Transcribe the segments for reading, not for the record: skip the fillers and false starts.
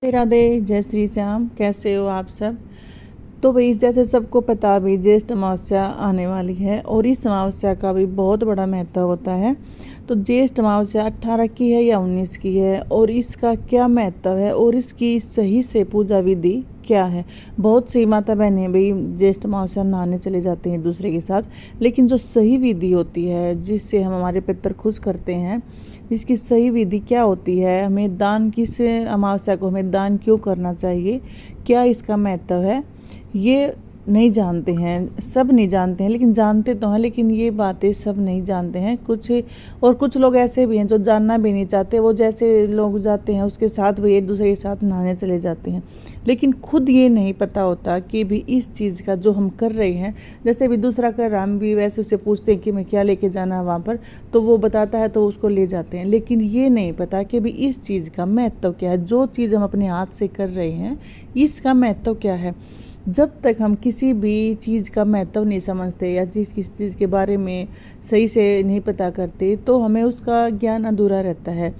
राधे राधे, जय श्री श्याम। कैसे हो आप सब? तो भाई जैसे सबको पता भी ज्येष्ठ अमावस्या आने वाली है और इस अमावस्या का भी बहुत बड़ा महत्व होता है। तो ज्येष्ठ अमावस्या 18 की है या 19 की है और इसका क्या महत्व है और इसकी सही से पूजा विधि क्या है। बहुत सी माता बहनें भी ज्येष्ठ अमावस्या नहाने चले जाते हैं दूसरे के साथ, लेकिन जो सही विधि होती है जिससे हम हमारे पितर खुश करते हैं, इसकी सही विधि क्या होती है, हमें दान किस अमावस्या को हमें दान क्यों करना चाहिए, क्या इसका महत्व है, ये नहीं जानते हैं। सब नहीं जानते हैं, लेकिन जानते तो हैं, लेकिन ये बातें सब नहीं जानते हैं। कुछ लोग ऐसे भी हैं जो जानना भी नहीं चाहते। वो जैसे लोग जाते हैं उसके साथ भी एक दूसरे के साथ नहाने चले जाते हैं, लेकिन खुद ये नहीं पता होता कि भी इस चीज़ का जो हम कर रहे हैं, जैसे भी दूसरा कर रहा, हम भी वैसे उससे पूछते हैं कि मैं क्या लेके जाना है वहाँ पर, तो वो बताता है तो उसको ले जाते हैं। लेकिन ये नहीं पता कि भी इस चीज़ का महत्व क्या है। जो चीज़ हम अपने हाथ से कर रहे हैं इसका महत्व क्या है। जब तक हम किसी भी चीज़ का महत्व नहीं समझते या किस चीज़ के बारे में सही से नहीं पता करते, तो हमें उसका ज्ञान अधूरा रहता है।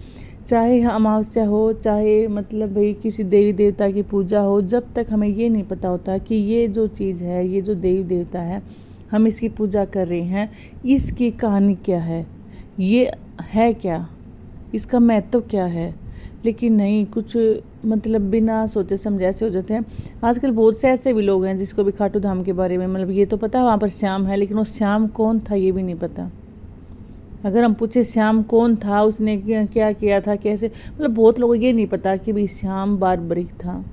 चाहे अमावस्या हो, चाहे मतलब भाई किसी देवी देवता की पूजा हो, जब तक हमें ये नहीं पता होता कि ये जो चीज़ है, ये जो देवी देवता है, हम इसकी पूजा कर रहे हैं, इसकी कहानी क्या है, ये है क्या, इसका महत्व क्या है। लेकिन नहीं, कुछ मतलब बिना सोचे समझे ऐसे हो जाते हैं। आजकल बहुत से ऐसे भी लोग हैं जिसको भी खाटू धाम के बारे में मतलब ये तो पता है वहाँ पर श्याम है, लेकिन वो श्याम कौन था ये भी नहीं पता। अगर हम पूछे श्याम कौन था, उसने क्या किया था, कैसे, मतलब बहुत लोगों को ये नहीं पता कि भाई श्याम बारबरिक था।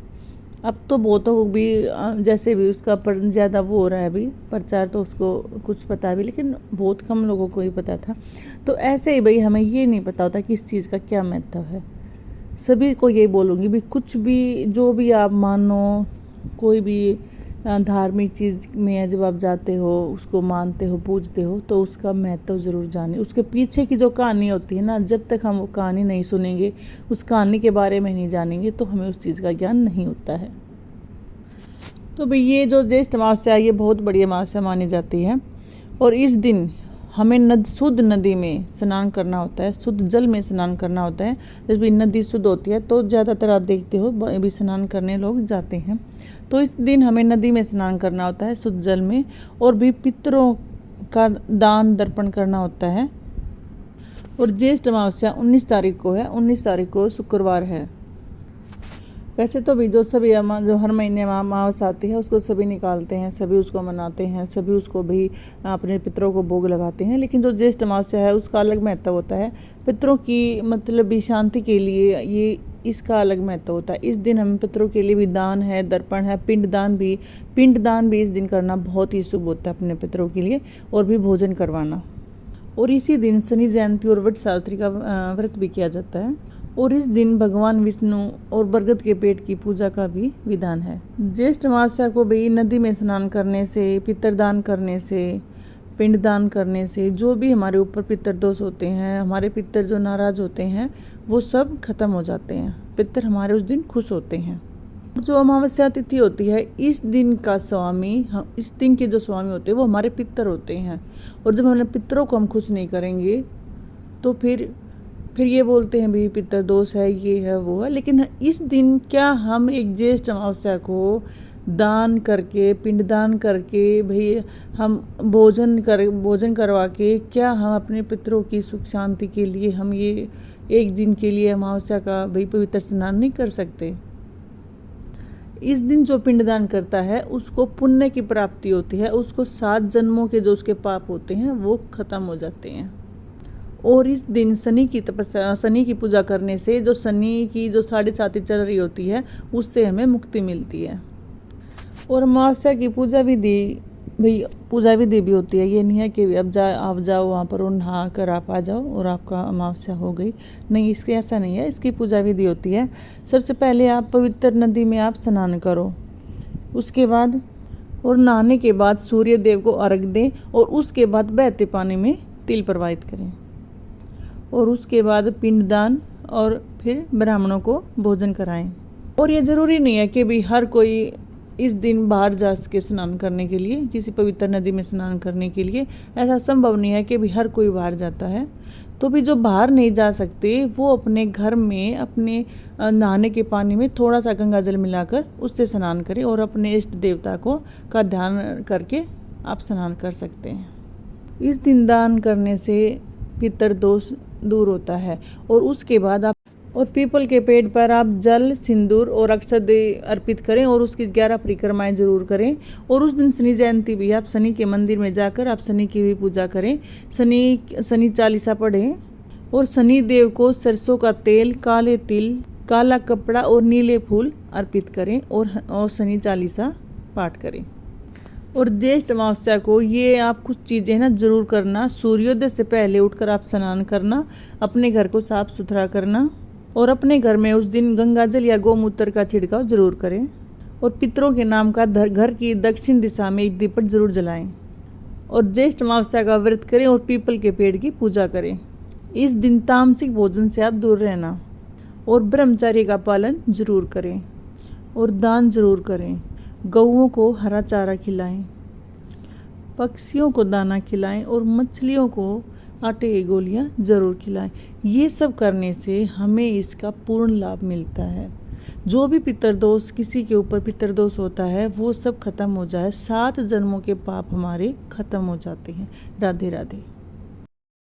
अब तो बहुतों भी जैसे भी उसका पर ज़्यादा वो हो रहा है अभी प्रचार, तो उसको कुछ पता भी, लेकिन बहुत कम लोगों को ही पता था। तो ऐसे ही भाई हमें ये नहीं पता होता कि इस चीज़ का क्या महत्व है। सभी को यही बोलूँगी भी, कुछ भी जो भी आप मानो, कोई भी धार्मिक चीज़ में जब आप जाते हो, उसको मानते हो, पूजते हो, तो उसका महत्व ज़रूर जाने। उसके पीछे की जो कहानी होती है ना, जब तक हम वो कहानी नहीं सुनेंगे, उस कहानी के बारे में नहीं जानेंगे, तो हमें उस चीज़ का ज्ञान नहीं होता है। तो भाई ये जो ज्येष्ठ अमावस्या है, ये बहुत बड़ी अमावस्या मानी जाती है और इस दिन हमें शुद्ध नदी में स्नान करना होता है, शुद्ध जल में स्नान करना होता है। जब भी नदी शुद्ध होती है तो ज़्यादातर आप देखते हो भी स्नान करने लोग जाते हैं। तो इस दिन हमें नदी में स्नान करना होता है, शुद्ध जल में, और भी पितरों का दान दर्पण करना होता है। और ज्येष्ठ अमावस्या 19 तारीख को है, 19 तारीख को शुक्रवार है। वैसे तो भी जो हर महीने अमावस्या आती है उसको सभी निकालते हैं, सभी उसको मनाते हैं, सभी उसको भी अपने पितरों को भोग लगाते हैं। लेकिन जो ज्येष्ठ अमावस्या है उसका अलग महत्व होता है। पितरों की मतलब भी शांति के लिए ये इसका अलग महत्व होता है। इस दिन हम पितरों के लिए भी दान है, दर्पण है, पिंडदान भी इस दिन करना बहुत ही शुभ होता है अपने पितरों के लिए, और भी भोजन करवाना। और इसी दिन शनि जयंती और वट सावित्री का व्रत भी किया जाता है। और इस दिन भगवान विष्णु और बरगद के पेड़ की पूजा का भी विधान है। ज्येष्ठ अमावस्या को भी नदी में स्नान करने से, पितरदान करने से, पिंडदान करने से, जो भी हमारे ऊपर पितर दोष होते हैं, हमारे पितर जो नाराज होते हैं, वो सब खत्म हो जाते हैं। पितर हमारे उस दिन खुश होते हैं। जो अमावस्या तिथि होती है, इस दिन का स्वामी, हम इस दिन के जो स्वामी होते हैं वो हमारे पितर होते हैं। और जब हमारे पितरों को हम खुश नहीं करेंगे तो फिर ये बोलते हैं भाई पितर दोष है, ये है, वो है। लेकिन इस दिन क्या हम एक ज्येष्ठ अमावस्या को दान करके, पिंडदान करके, भाई हम भोजन करवा के, क्या हम अपने पितरों की सुख शांति के लिए हम ये एक दिन के लिए अमावस्या का भाई पवित्र स्नान नहीं कर सकते? इस दिन जो पिंडदान करता है उसको पुण्य की प्राप्ति होती है, उसको 7 जन्मों के जो उसके पाप होते हैं वो खत्म हो जाते हैं। और इस दिन शनि की पूजा करने से जो शनि की जो 7.5 चल रही होती है उससे हमें मुक्ति मिलती है। और अमावस्या की पूजा विधि भी होती है। ये नहीं है कि अब आप जाओ वहाँ पर और नहा कर आप आ जाओ और आपका अमावस्या हो गई, नहीं, इसके ऐसा नहीं है। इसकी पूजा विधि होती है। सबसे पहले आप पवित्र नदी में आप स्नान करो, उसके बाद और नहाने के बाद सूर्य देव को अर्घ दें, और उसके बाद बहते पानी में तिल प्रवाहित करें, और उसके बाद पिंडदान, और फिर ब्राह्मणों को भोजन कराएं। और ये ज़रूरी नहीं है कि भी हर कोई इस दिन बाहर जा सके स्नान करने के लिए, किसी पवित्र नदी में स्नान करने के लिए। ऐसा संभव नहीं है कि भी हर कोई बाहर जाता है। तो भी जो बाहर नहीं जा सकते वो अपने घर में अपने नहाने के पानी में थोड़ा सा गंगा जल मिलाकर उससे स्नान करें और अपने इष्ट देवता का ध्यान करके आप स्नान कर सकते हैं। इस दिन दान करने से पितर दोष दूर होता है। और उसके बाद आप पीपल के पेड़ पर आप जल, सिंदूर और अक्षत अर्पित करें और उसकी 11 परिक्रमाएं जरूर करें। और उस दिन शनि जयंती भी, आप शनि के मंदिर में जाकर आप शनि की भी पूजा करें, शनि चालीसा पढ़ें और शनि देव को सरसों का तेल, काले तिल, काला कपड़ा और नीले फूल अर्पित करें और शनि चालीसा पाठ करें। और ज्येष्ठ अमावस्या को ये आप कुछ चीज़ें ना जरूर करना। सूर्योदय से पहले उठकर आप स्नान करना, अपने घर को साफ सुथरा करना और अपने घर में उस दिन गंगा जल या गौमूत्र का छिड़काव जरूर करें। और पितरों के नाम का घर की दक्षिण दिशा में एक दीपक जरूर जलाएं। और ज्येष्ठ अमावस्या का व्रत करें और पीपल के पेड़ की पूजा करें। इस दिन तामसिक भोजन से आप दूर रहना और ब्रह्मचर्य का पालन जरूर करें और दान जरूर करें। गौओं को हरा चारा खिलाएं, पक्षियों को दाना खिलाएं और मछलियों को आटे की गोलियां जरूर खिलाएं। ये सब करने से हमें इसका पूर्ण लाभ मिलता है। जो भी पितरदोष, किसी के ऊपर पितरदोष होता है वो सब खत्म हो जाए, 7 जन्मों के पाप हमारे खत्म हो जाते हैं। राधे राधे।